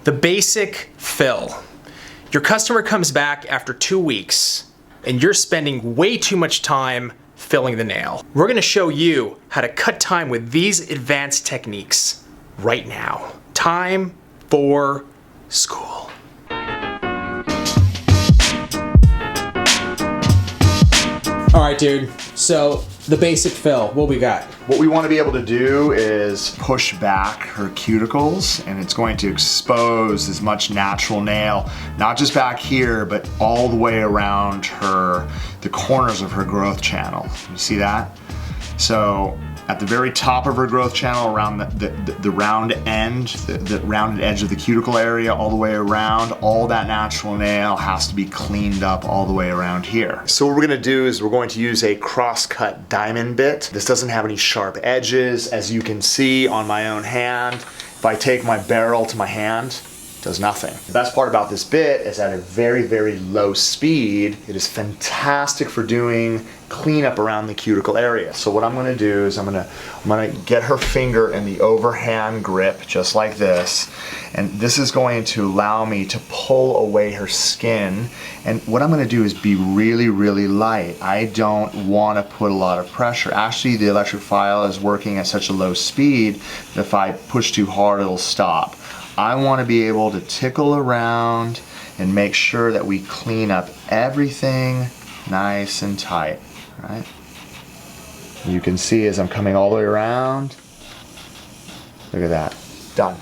The basic fill. Your customer comes back after 2 weeks and you're spending way too much time filling the nail. We're gonna show you how to cut time with these advanced techniques right now. Time for school. All right, dude. So the basic fill, what we got? What we want to be able to do is push back her cuticles, and it's going to expose as much natural nail, not just back here, but all the way around the corners of her growth channel. You see that? So at the very top of her growth channel, around the round end, the rounded edge of the cuticle area, all the way around, all that natural nail has to be cleaned up all the way around here. So what we're gonna do is we're going to use a cross-cut diamond bit. This doesn't have any sharp edges, as you can see on my own hand. If I take my barrel to my hand, it does nothing. The best part about this bit is at a very, very low speed, it is fantastic for doing cleanup around the cuticle area. So what I'm gonna do is I'm gonna get her finger in the overhand grip, just like this, and this is going to allow me to pull away her skin. And what I'm gonna do is be really, really light. I don't wanna put a lot of pressure. Actually, the electric file is working at such a low speed that if I push too hard, it'll stop. I wanna be able to tickle around and make sure that we clean up everything nice and tight. Right? You can see as I'm coming all the way around, look at that, done.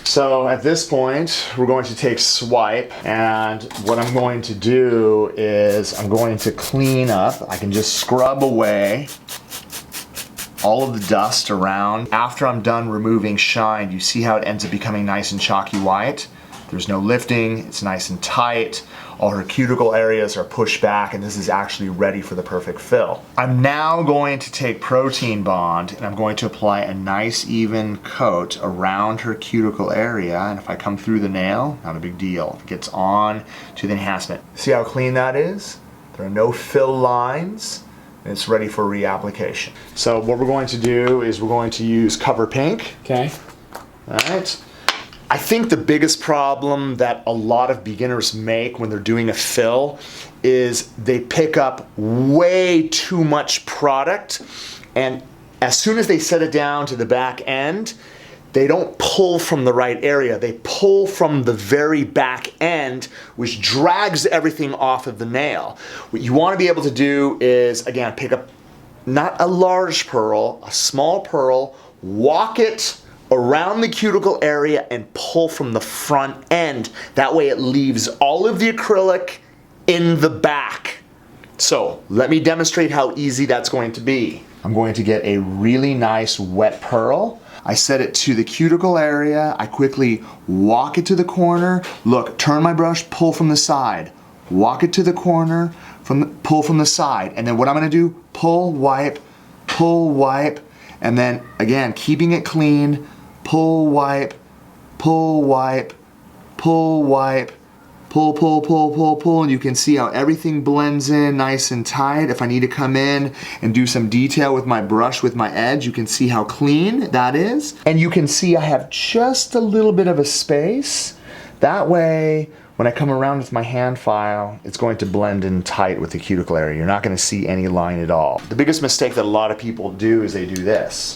So at this point, we're going to take swipe, and what I'm going to do is I'm going to clean up. I can just scrub away all of the dust around. After I'm done removing shine, you see how it ends up becoming nice and chalky white? There's no lifting, it's nice and tight. All her cuticle areas are pushed back, and this is actually ready for the perfect fill. I'm now going to take Protein Bond and I'm going to apply a nice even coat around her cuticle area, and if I come through the nail, not a big deal. It gets on to the enhancement. See how clean that is? There are no fill lines, and it's ready for reapplication. So what we're going to do is we're going to use Cover Pink. Okay. All right. I think the biggest problem that a lot of beginners make when they're doing a fill is they pick up way too much product, and as soon as they set it down to the back end, they don't pull from the right area. They pull from the very back end, which drags everything off of the nail. What you want to be able to do is, again, pick up not a large pearl, a small pearl, walk it around the cuticle area and pull from the front end. That way it leaves all of the acrylic in the back. So let me demonstrate how easy that's going to be. I'm going to get a really nice wet pearl. I set it to the cuticle area. I quickly walk it to the corner. Look, turn my brush, pull from the side. Walk it to the corner, pull from the side. And then what I'm gonna do, pull, wipe, and then again, keeping it clean, pull, wipe, pull, wipe, pull, wipe, pull, and you can see how everything blends in nice and tight. If I need to come in and do some detail with my brush, with my edge, you can see how clean that is. And you can see I have just a little bit of a space. That way, when I come around with my hand file, it's going to blend in tight with the cuticle area. You're not gonna see any line at all. The biggest mistake that a lot of people do is they do this.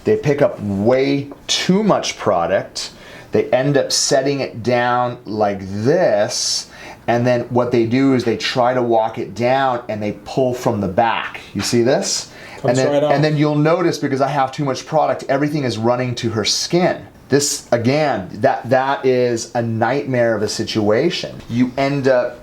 They pick up way too much product. They end up setting it down like this, and then what they do is they try to walk it down and they pull from the back. You see this? Comes right off. And then you'll notice, because I have too much product, everything is running to her skin. This, again, that is a nightmare of a situation. You end up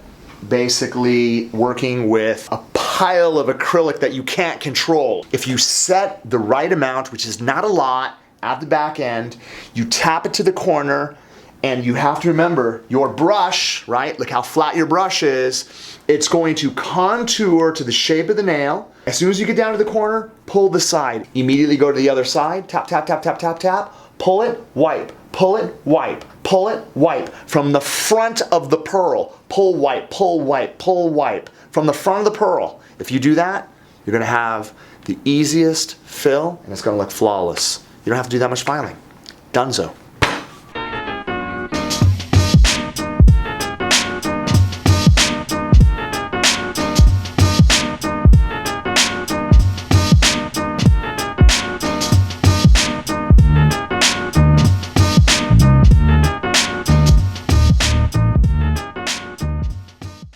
basically working with a pile of acrylic that you can't control. If you set the right amount, which is not a lot, at the back end, you tap it to the corner, and you have to remember your brush, right? Look how flat your brush is. It's going to contour to the shape of the nail. As soon as you get down to the corner, pull the side. Immediately go to the other side, tap, tap, tap, tap, tap, tap, pull it, wipe, pull it, wipe, pull it, wipe. From the front of the pearl, pull, wipe, pull, wipe, pull, wipe. From the front of the pearl. If you do that, you're gonna have the easiest fill, and it's gonna look flawless. You don't have to do that much filing. Donezo.